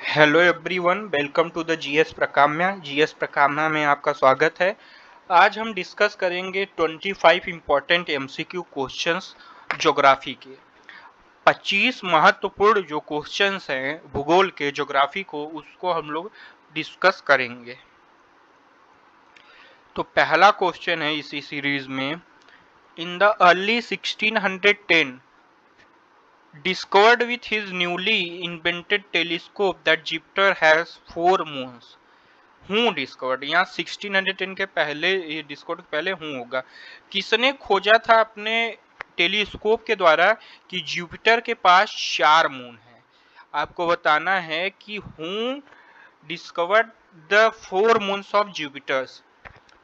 Hello everyone, welcome to the GS Prakamya. GS Prakamya में आपका स्वागत है। आज हम डिस्कस करेंगे 25 इम्पोर्टेंट एमसीक्यू क्वेश्चंस ज्योग्राफी के। 25 महत्वपूर्ण जो क्वेश्चंस हैं भूगोल के ज्योग्राफी को, उसको हम लोग डिस्कस करेंगे। तो पहला क्वेश्चन है इसी सीरीज में, इन the early 1610 discovered with his newly invented telescope that Jupiter has 4 moons. हूँ डिस्कवर्ड, यहाँ 1610 के पहले, ये डिस्कवर्ड पहले हूँ होगा। किसने खोजा था अपने टेलीस्कोप के द्वारा कि जुपिटर के पास 4 मून है। आपको बताना है कि who discovered the 4 moons of Jupiter.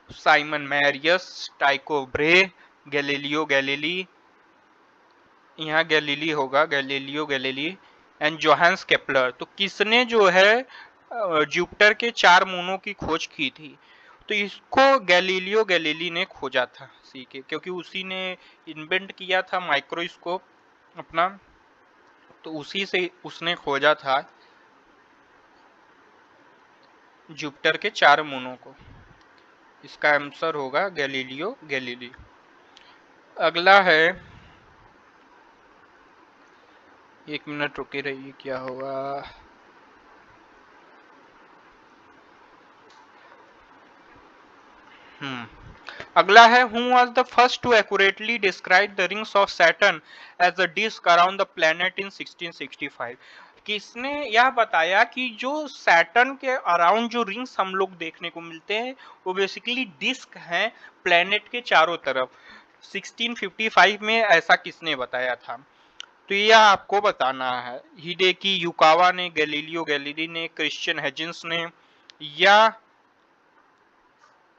Simon Marius, Tycho Brahe, Galileo Galilei, यहाँ गैलीली होगा, Galileo Galilei and Johannes Kepler. तो किसने जो है जुपिटर के 4 मूनों की खोज की थी? तो इसको गैलीलियो गैलीली ने खोजा था, सीखे, क्योंकि उसी ने इन्वेंट किया था माइक्रोस्कोप अपना, तो उसी से उसने खोजा था जुपिटर के 4 मूनों को। इसका आंसर होगा गैलीलियो गैलीली। अगला है, एक मिनट रुके रहिए, क्या होगा। अगला है, who was the first to accurately describe the rings of Saturn as a disc around the planet in 1665। किसने यह बताया कि जो सैटर्न के अराउंड जो रिंग्स हम लोग देखने को मिलते हैं वो बेसिकली डिस्क हैं प्लेनेट के चारों तरफ। 1655 में ऐसा किसने बताया था? तो यह आपको बताना है। हिडेकी युकावा ने, गैलीलियो गैलीली ने, क्रिश्चियन हेजिंस ने, या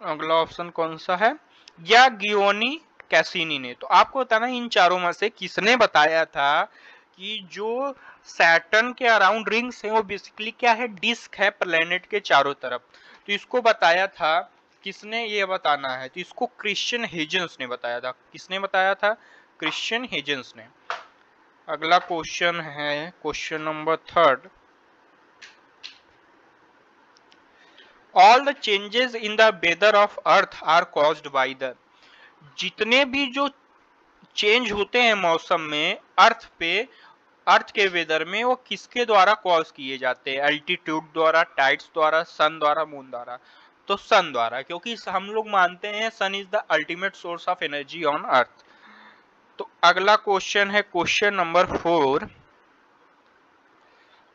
अगला ऑप्शन कौन सा है, या गियोनी कैसिनी ने। तो आपको बताना इन चारों में से किसने बताया था कि जो सैटर्न के अराउंड रिंग्स है वो बेसिकली क्या है, डिस्क है प्लेनेट के चारों तरफ। तो इसको बताया था किसने, ये बताना है। तो इसको क्रिश्चियन हेजेंस ने बताया था। किसने बताया था? क्रिश्चियन हेजेंस ने। अगला क्वेश्चन है question number 3। All the changes in the weather of earth are caused by the, जितने भी जो चेंज होते हैं मौसम में अर्थ पे, अर्थ के वेदर में, वो किसके द्वारा कॉज किए जाते हैं? अल्टीट्यूड द्वारा, टाइड्स द्वारा, सन द्वारा, मून द्वारा। तो सन द्वारा, क्योंकि हम लोग मानते हैं sun is the ultimate source of energy on earth. तो अगला क्वेश्चन है question number 4।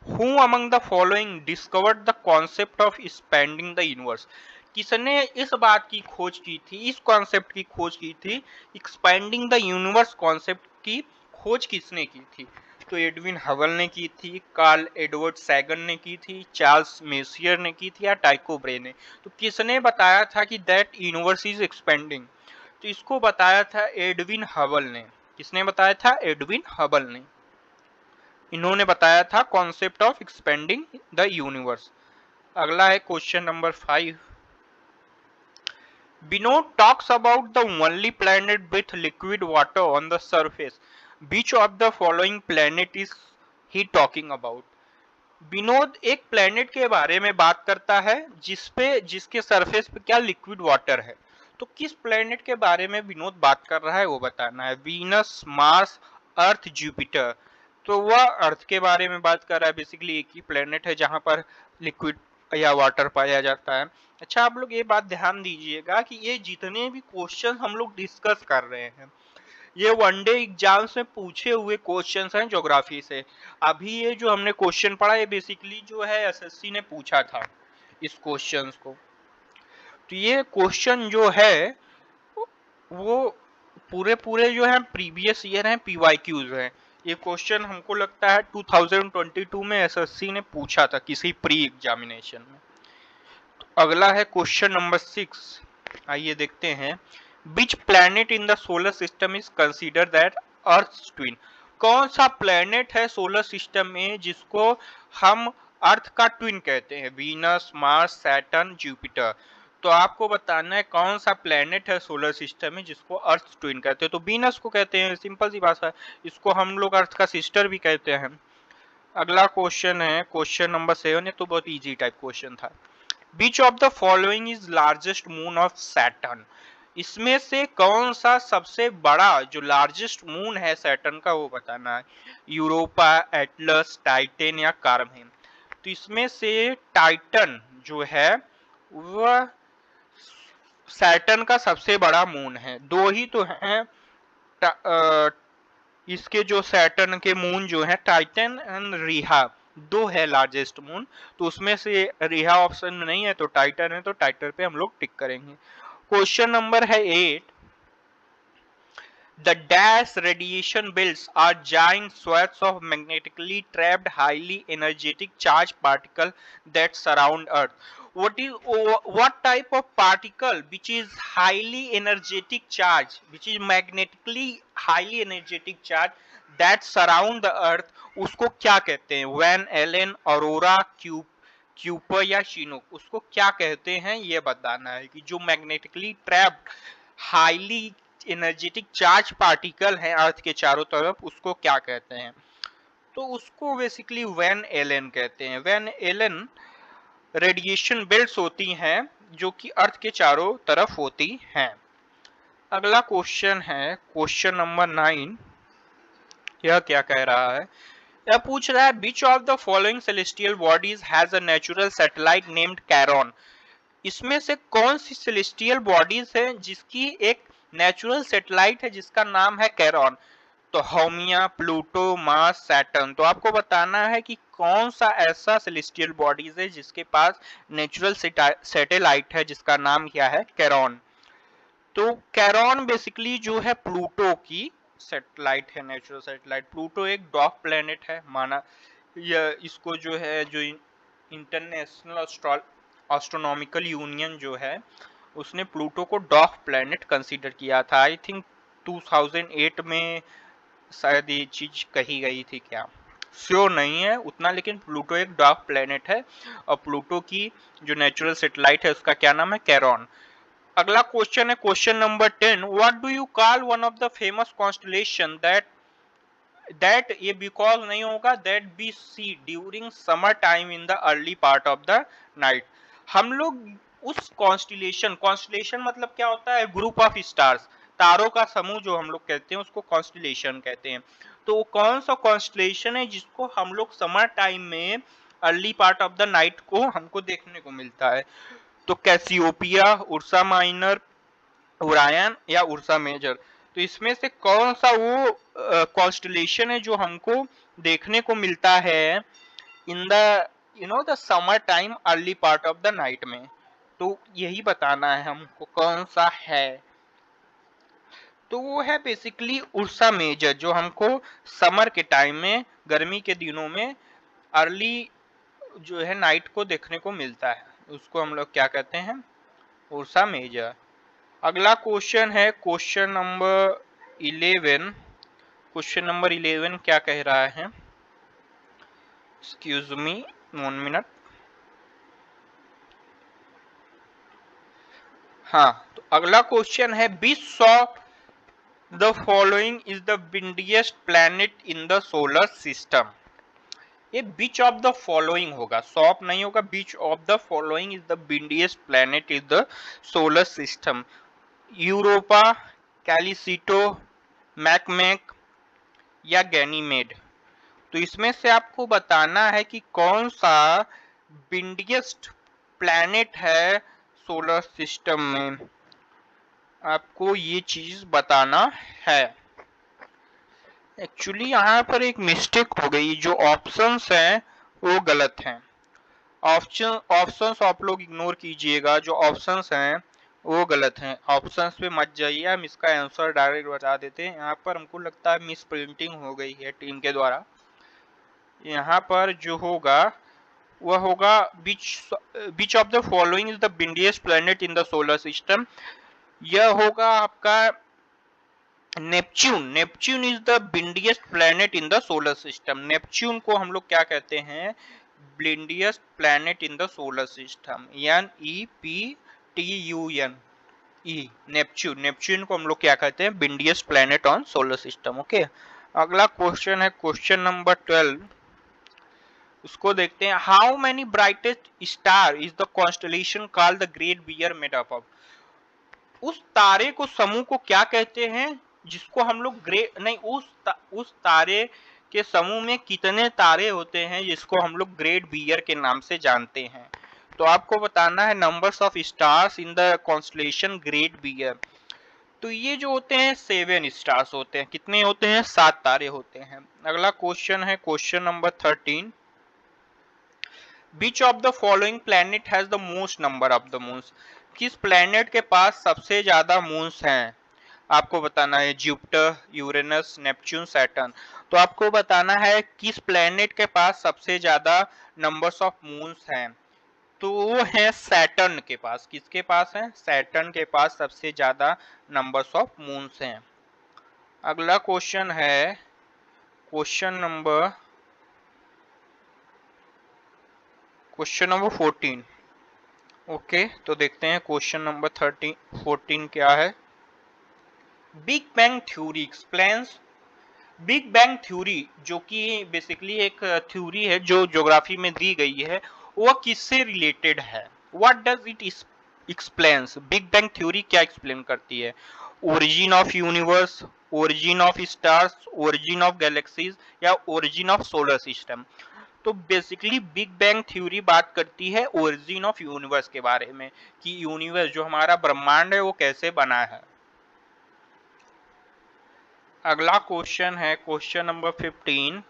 Who among the following discovered the concept of expanding the universe? किसने इस बात की खोज की थी, इस कॉन्सेप्ट की खोज की थी, एक्सपैंडिंग द यूनिवर्स कॉन्सेप्ट की खोज किसने की थी? तो एडविन हबल ने की थी, कार्ल एडवर्ड सैगन ने की थी, चार्ल्स मेसियर ने की थी, या टाइको ब्रे ने। तो किसने बताया था कि दैट यूनिवर्स इज एक्सपेंडिंग? तो इसको बताया था एडविन हबल ने। किसने बताया था? एडविन हबल ने। इन्होंने बताया था concept of expanding the universe. अगला है question number 5। Binod talks about the only planet with liquid water on the surface. Which of the following planet is he talking about? Vinod एक प्लेनेट के बारे में बात करता है जिसके सरफेस पे क्या लिक्विड वाटर है। तो किस प्लेनेट के बारे में विनोद बात कर रहा है वो बताना है। वीनस, मार्स, अर्थ, जुपिटर। तो वह अर्थ के बारे में बात कर रहा है। बेसिकली एक ही प्लेनेट है जहां पर लिक्विड या वाटर पाया जाता है। अच्छा, आप लोग ये बात ध्यान दीजिएगा कि ये जितने भी क्वेश्चन हम लोग डिस्कस कर रहे हैं ये वनडे एग्जाम्स में पूछे हुए क्वेश्चंस हैं ज्योग्राफी से। अभी ये जो हमने क्वेश्चन पढ़ा ये बेसिकली जो है एसएससी ने पूछा था इस क्वेश्चंस को। तो ये क्वेश्चन जो है वो पूरे पूरे जो है प्रीवियस ईयर हैं, पीवाईक्यूज हैं। ये क्वेश्चन हमको लगता है 2022 में एसएससी ने पूछा था किसी प्री एग्जामिनेशन में। तो अगला है क्वेश्चन नंबर 6। आइए देखते हैं। Which planet in the solar system is considered that Earth's twin? कौन सा प्लेनेट है सोलर सिस्टम में जिसको हम अर्थ का ट्विन कहते हैं? Venus, Mars, Saturn, Jupiter. तो आपको बताना है कौन सा प्लेनेट है सोलर सिस्टम में जिसको अर्थ ट्विन कहते हैं। तो वीनस को कहते हैं, सिंपल सी बात है। इसको हम लोग अर्थ का सिस्टर भी कहते हैं। अगला क्वेश्चन है क्वेश्चन नंबर 7, ये तो बहुत इजी टाइप क्वेश्चन था। Which of the following is largest moon of Saturn. इसमें से कौन सा सबसे बड़ा जो लार्जेस्ट मून है सैटर्न का वो बताना है। यूरोपा, एटलस, टाइटन या कार्मेन। तो इसमें से टाइटन जो है वह सैटर्न का सबसे बड़ा मून है। दो ही तो हैं इसके जो सैटर्न के मून जो है, टाइटन एंड रिहा, दो है लार्जेस्ट मून। तो उसमें से रिहा ऑप्शन में नहीं है तो टाइटन है, तो टाइटन पे हम लोग टिक करेंगे। क्वेश्चन नंबर है 8। The dash radiation belts are giant swaths of magnetically trapped, highly energetic charged particle that surround Earth. What type of particle which is highly energetic charge, which is magnetically highly energetic charge that surround the Earth, उसको क्या कहते हैं? Van Allen, Aurora, Kuiper या Chinook, उसको क्या कहते हैं ये बताना है कि जो magnetically trapped highly energetic charge particle है अर्थ के चारों तरफ, उसको क्या कहते हैं। तो उसको बेसिकली वैन एलन कहते हैं। वैन एलन रेडिएशन बेल्ट्स होती हैं जो कि अर्थ के चारों तरफ होती हैं। अगला क्वेश्चन है क्वेश्चन नंबर 9। यह क्या कह रहा है? यह पूछ रहा है which of the following celestial bodies has a natural satellite named Charon. इसमें से कौन सी सेलेस्टियल बॉडीज है जिसकी एक नेचुरल सैटेलाइट है जिसका नाम है कैरॉन। तो हाउमिया, प्लूटो, मार्स, सैटर्न। तो आपको बताना है कि कौन सा ऐसा सेलेस्टियल बॉडीज है जिसके पास नेचुरल सैटेलाइट है जिसका नाम क्या है, कैरॉन। तो कैरॉन बेसिकली जो है प्लूटो की सैटेलाइट है, नेचुरल सैटेलाइट। प्लूटो एक डॉग प्लेनेट है माना, यह इसको जो है जो इंटरनेशनल एस्ट्रोनॉमिकल यूनियन जो है उसने प्लूटो को डॉग प्लेनेट कंसीडर किया था। आई थिंक 2008 में शायद ये चीज कही गई थी, क्या श्योर नहीं है उतना, लेकिन प्लूटो एक डॉग प्लेनेट है और प्लूटो की जो नेचुरल सैटेलाइट है उसका क्या नाम है, कैरॉन। अगला क्वेश्चन है question number 10। What do you call one of the famous constellation that ये बिकॉज नहीं होगा, that be see during summer time in the early part of the night. हम लोग उस कॉन्स्टलेशन मतलब क्या होता है, ग्रुप ऑफ स्टार्स, तारों का समूह जो हम लोग कहते हैं उसको कॉन्स्टलेशन कहते हैं। तो कौन सा कॉन्स्टलेशन है जिसको हम लोग समर टाइम में early part of the night को हमको देखने को मिलता है। तो कैसियोपिया, उर्सा माइनर, ओरायन या उर्सा मेजर। तो इसमें से कौन सा वो कॉन्स्टलेशन है जो हमको देखने को मिलता है in the the summer time early part of the night में। तो यही बताना है हमको कौन सा है। तो वो है बेसिकली उर्सा मेजर जो हमको समर के टाइम में, गर्मी के दिनों में अर्ली जो है नाइट को देखने को मिलता है, उसको हम लोग क्या कहते हैं, उर्सा मेजर। अगला क्वेश्चन है क्वेश्चन नंबर 11। क्वेश्चन नंबर 11 क्या कह रहा है, एक्सक्यूज मी 1 मिनट। हाँ, तो अगला क्वेश्चन है which of the following is the windiest planet in the solar system. ये बीच ऑफ द फॉलोइंग होगा, सॉप नहीं होगा। Which of the following is the windiest planet is the solar system. Europa, Callisto, Makemake या Ganymede. तो इसमें से आपको बताना है कि कौन सा विंडिएस्ट प्लैनेट है सोलर सिस्टम में, आपको ये चीज बताना है। एक्चुअली यहाँ पर एक मिस्टेक हो गई, जो ऑप्शंस हैं वो गलत हैं। ऑप्शंस आप लोग इग्नोर कीजिएगा, जो ऑप्शंस हैं वो गलत हैं। ऑप्शंस पे मत जाइए, हम इसका आंसर डायरेक्ट बता देते हैं। यहाँ पर हमको लगता है मिस प्रिंटिंग हो गई है टीम के द्वारा। यहाँ पर जो होगा वह होगा which of the following is the windiest planet in the solar system. यह होगा आपका Neptune. Neptune is the windiest planet in the solar system. Neptune को हम लोग क्या कहते हैं, windiest planet in the solar system, NEPTUN E, Neptune. Neptune को हम लोग क्या कहते हैं, windiest planet on solar system. Okay, अगला क्वेश्चन है क्वेश्चन नंबर 12। उसको देखते हैं। How many brightest star is the constellation called the Great Bear made up of. उस तारे को, समूह को क्या कहते हैं जिसको हम लोग नहीं, उस तारे के समूह में कितने तारे होते हैं जिसको हम लोग ग्रेट बियर के नाम से जानते हैं। तो आपको बताना है numbers of stars in the constellation Great Bear. तो ये जो होते हैं 7 स्टार्स होते हैं। कितने होते हैं? 7 तारे होते हैं। अगला क्वेश्चन है question number 13। Which of the following planet has the most number of the moons? किस प्लेनेट के पास सबसे ज्यादा मून्स हैं? आपको बताना है जुपिटर, यूरेनस, नेपच्यून, सैटर्न। तो आपको बताना है किस प्लेनेट के पास सबसे ज्यादा नंबर्स ऑफ मून्स हैं। तो वो है सैटर्न के पास। किसके पास है? सैटर्न के पास सबसे ज्यादा नंबर्स ऑफ मून्स हैं। अगला क्वेश्चन है क्वेश्चन नंबर 14। ओके, तो देखते हैं क्वेश्चन नंबर 14 क्या है। Big bang theory explains. Big bang theory जो कि बेसिकली एक थ्योरी है जो ज्योग्राफी में दी गई है, वह किससे रिलेटेड है? What does it explains? Big bang theory क्या एक्सप्लेन करती है? Origin of universe, origin of stars, origin of galaxies या ओरिजिन ऑफ सोलर सिस्टम। तो बेसिकली बिग बैंग थ्योरी बात करती है ओरिजिन ऑफ यूनिवर्स के बारे में, कि यूनिवर्स जो हमारा ब्रह्मांड है वो कैसे बना है। अगला क्वेश्चन है question number 15।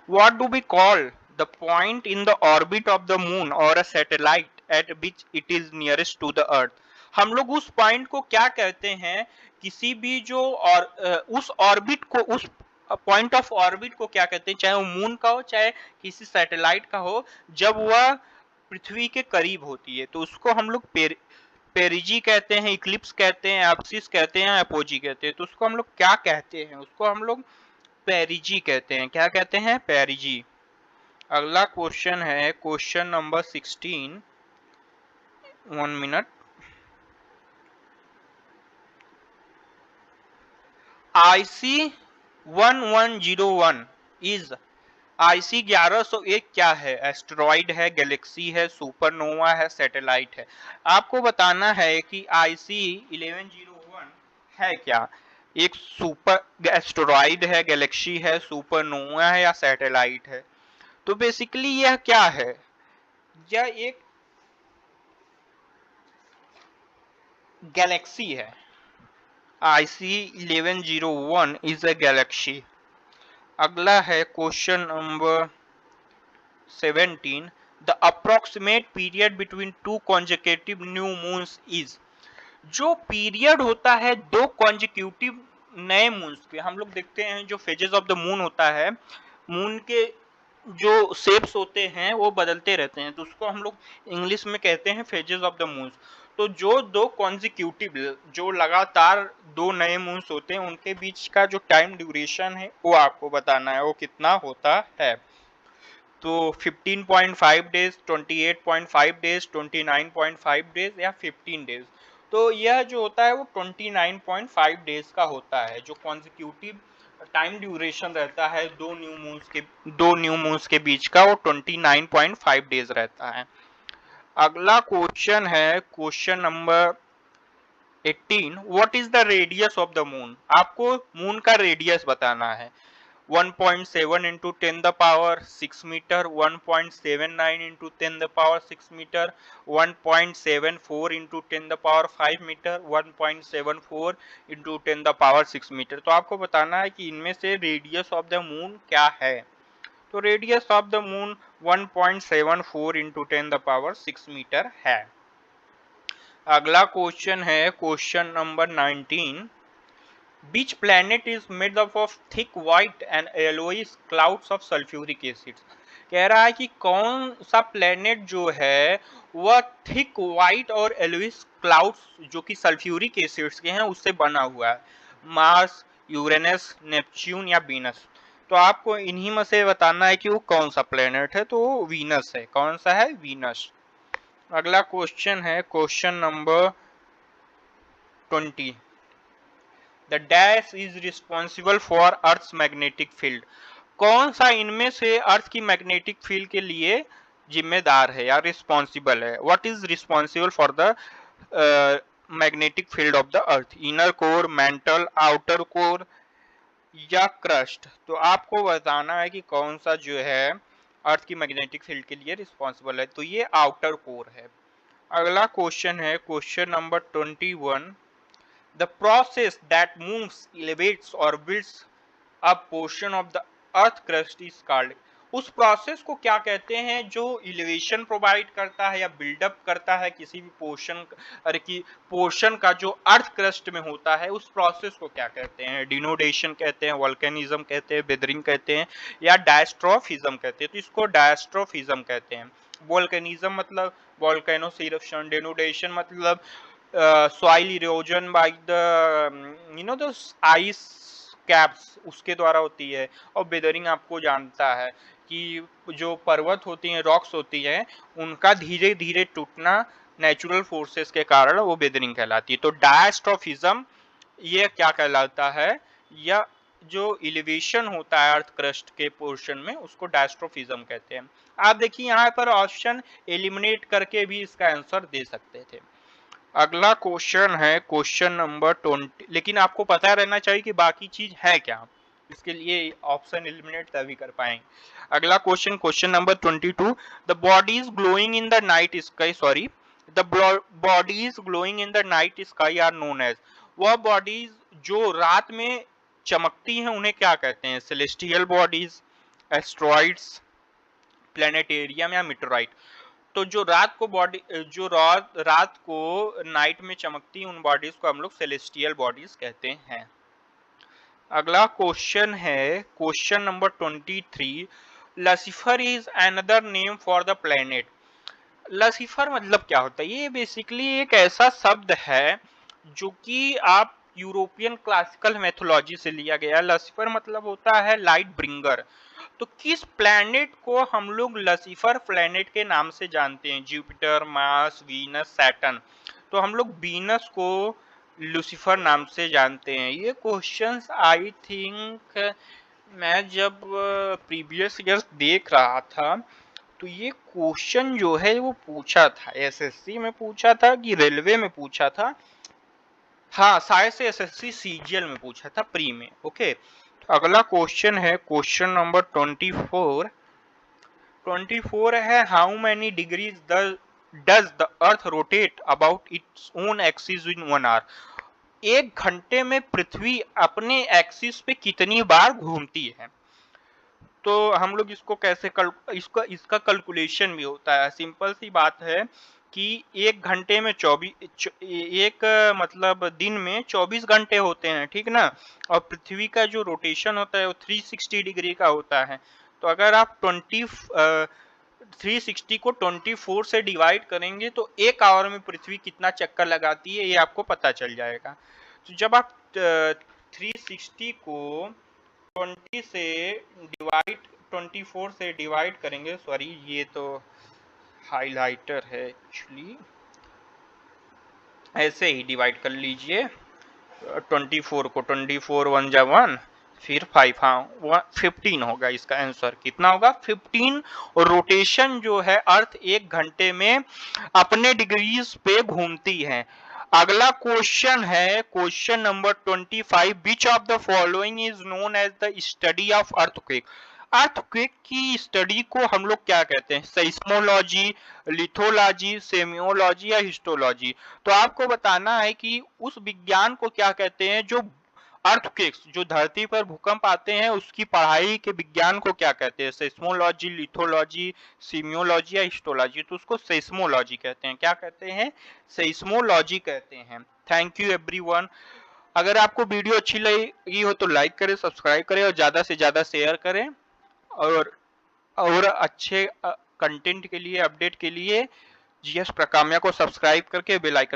What do we call the point in the orbit of the moon और a satellite at which it is nearest to the earth? हम लोग उस पॉइंट को क्या कहते हैं? किसी भी जो और उस ऑर्बिट को, उस पॉइंट ऑफ ऑर्बिट को क्या कहते हैं, चाहे वो मून का हो चाहे किसी सैटेलाइट का हो, जब वह पृथ्वी के करीब होती है तो उसको हम लोग पेरिजी कहते हैं, इक्लिप्स कहते हैं, एप्सिस कहते हैं, एपोजी कहते हैं। तो उसको हम लोग क्या कहते हैं? उसको हम लोग पेरिजी कहते हैं। क्या कहते हैं? पेरिजी। अगला क्वेश्चन है question number 16। 1 minute. IC1101 is, IC1101 क्या है? एस्टेरॉइड है, गैलेक्सी है, सुपरनोवा है, सैटेलाइट है। आपको बताना है कि IC1101 है क्या? एक सुपर एस्टेरॉइड है, गैलेक्सी है, सुपरनोवा है या सैटेलाइट है? तो बेसिकली यह क्या है? यह एक गैलेक्सी है। IC1101 is a Galaxy. अगला है question number 17। The approximate period between two consecutive new moons is. जो पीरियड होता है दो कॉन्जिक्यूटिव नए मून्स के, हम लोग देखते हैं जो फेजेस ऑफ द मून होता है, मून के जो शेप्स होते हैं वो बदलते रहते हैं, तो उसको हम लोग इंग्लिश में कहते हैं फेजेस ऑफ द मून्स। तो जो दो कॉन्जिक्यूटिव, जो लगातार दो नए मून्स होते हैं, उनके बीच का जो टाइम ड्यूरेशन है वो आपको बताना है, वो कितना होता है। तो 15.5 डेज, 28.5 डेज, 29.5 डेज या 15 डेज। तो यह जो होता है वो 29.5 डेज का होता है, जो कॉन्जिक्यूटिव टाइम ड्यूरेशन रहता है दो न्यू मून्स के बीच का, वो 29.5 डेज रहता है। अगला क्वेश्चन है question number 18। What is the radius of the moon? आपको मून का रेडियस बताना है। 1.7 into 10 the power 6 meter, 1.79 into 10 the power 6 meter, 1.74 into 10 the power 5 meter, 1.74 into 10 the power 6 meter। तो आपको बताना है कि इनमें से रेडियस ऑफ द मून क्या है। तो radius of the moon 1.74 into 10 the power 6 metre है। अगला क्वेश्चन है question number 19। Which planet is made up of thick white and yellowish clouds of sulfuric acid? कह रहा है कि कौन सा प्लेनेट जो है वह थिक व्हाइट और येलोइश क्लाउड्स जो कि सल्फ्यूरिक एसिड्स के हैं उससे बना हुआ है। मार्स, यूरेनस, नेपच्यून या वीनस। तो आपको इन्हीं में से बताना है कि वो कौन सा प्लेनेट है। तो वो वीनस है। कौन सा है? वीनस। अगला क्वेश्चन है question number 20। The dash is responsible for Earth's magnetic field। कौन सा इनमें से अर्थ की मैग्नेटिक फील्ड के लिए जिम्मेदार है या रिस्पॉन्सिबल है? What is responsible for the magnetic field of the earth? Inner core, mental, outer core या क्रस्ट? तो आपको बताना है कि कौन सा जो है अर्थ की मैग्नेटिक फील्ड के लिए रिस्पॉन्सिबल है। तो ये आउटर कोर है। अगला क्वेश्चन है question number 21। The process that moves, elevates और builds a portion of the earth crust is called. उस प्रोसेस को क्या कहते हैं जो इलिवेशन प्रोवाइड करता है या बिल्डअप करता है किसी भी पोर्शन का जो अर्थ क्रस्ट में होता है, उस प्रोसेस को क्या कहते हैं? डिनोडेशन कहते हैं, वोल्केनिज्म कहते हैं, वेदरिंग कहते हैं या डायस्ट्रोफिज्म कहते हैं। तो इसको डायस्ट्रोफिज्म कहते हैं। वोल्केनिज्म मतलब वोल्केनोस इरप्शन, डिनोडेशन मतलब soil erosion by the the ice caps, उसके द्वारा होती है। और वेदरिंग आपको जानता है कि जो पर्वत होती हैं, रॉक्स होती हैं, उनका धीरे धीरे टूटना नेचुरल फोर्सेस के कारण वो वेदरिंग कहलाती है। तो डायस्ट्रोफिज्म ये क्या कहलाता है? या जो एलिवेशन होता है अर्थ क्रस्ट के पोर्शन में, उसको डायस्ट्रोफिज्म कहते हैं। आप देखिए यहाँ पर ऑप्शन एलिमिनेट करके भी इसका आंसर दे सकते थे। अगला क्वेश्चन है क्वेश्चन नंबर 20। लेकिन आपको पता रहना चाहिए कि बाकी चीज है क्या, इसके लिए ऑप्शन एलिमिनेट तभी कर पाएंगे। अगला question, question number 22। The bodies glowing in the night sky, sorry, the bodies glowing in the night sky are known as. वह बॉडीज जो रात में चमकती हैं उन्हें क्या कहते हैं? सेलेस्टियल बॉडीज, एस्ट्रॉइड्स, प्लेनेटेरियम या मीटोराइट। तो जो रात को नाइट में चमकती है, उन बॉडीज को हम लोग सेलेस्टियल बॉडीज कहते हैं। अगला क्वेश्चन है question number 23। Lucifer is another name for the planet. Lucifer मतलब क्या होता है? ये बेसिकली एक ऐसा शब्द है जो कि आप यूरोपियन क्लासिकल मैथोलॉजी से लिया गया। लसीफर मतलब होता है लाइट ब्रिंगर। तो किस प्लैनेट को हम लोग लसीफर प्लैनेट के नाम से जानते हैं? Jupiter, Mars, Venus, Saturn. तो हम लोग वीनस को लूसीफर नाम से जानते हैं। ये क्वेश्चंस आई थिंक मैं जब प्रीवियस ईयर देख रहा था तो ये क्वेश्चन जो है वो पूछा था, एसएससी में पूछा था कि रेलवे में पूछा था। हाँ, शायद से एसएससी सीजीएल में पूछा था, प्री में। ओके, तो अगला क्वेश्चन है क्वेश्चन नंबर 24। 24 है how many degrees does the earth rotate about its own axis in 1 hour. एक घंटे में पृथ्वी अपने एक्सिस पे कितनी बार घूमती है? तो हम लोग इसको कैसे इसका कैलकुलेशन भी होता है। सिंपल सी बात है कि एक घंटे में 24 मतलब दिन में 24 घंटे होते हैं, ठीक ना। और पृथ्वी का जो रोटेशन होता है वो 360 डिग्री का होता है। तो अगर आप 360 को 24 से डिवाइड करेंगे तो एक आवर में पृथ्वी कितना चक्कर लगाती है ये आपको पता चल जाएगा। तो जब आप 360 को 24 से डिवाइड करेंगे, सॉरी ये तो हाइलाइटर है एक्चुअली, ऐसे ही डिवाइड कर लीजिए 24 को। 24 1 जा 1, फिर 5, हाँ 15 होगा इसका आंसर। कितना होगा? 15। और रोटेशन जो है अर्थ एक घंटे में अपने डिग्रीज पे घूमती है। अगला क्वेश्चन है question number 25। Which of the following is known as the study of earthquake. Earthquake की स्टडी को हम लोग क्या कहते हैं? सेस्मोलॉजी, लिथोलॉजी, सेमियोलॉजी या हिस्टोलॉजी। तो आपको बताना है कि उस विज्ञान को क्या कहते हैं जो अर्थक्वेक्स, जो धरती पर भूकंप आते हैं, उसकी पढ़ाई के विज्ञान को क्या कहते हैं? सेस्मोलॉजी, लिथोलॉजी, सीमियोलॉजी या हिस्टोलॉजी। तो उसको सेस्मोलॉजी कहते हैं। क्या कहते हैं? सेस्मोलॉजी कहते हैं। Thank you everyone. अगर आपको वीडियो अच्छी लगी हो तो लाइक करें, सब्सक्राइब करें और ज्यादा से ज्यादा शेयर करें। और अच्छे कंटेंट के लिए, अपडेट के लिए जीएस प्रकाम्या को सब्सक्राइब करके बेल आइकन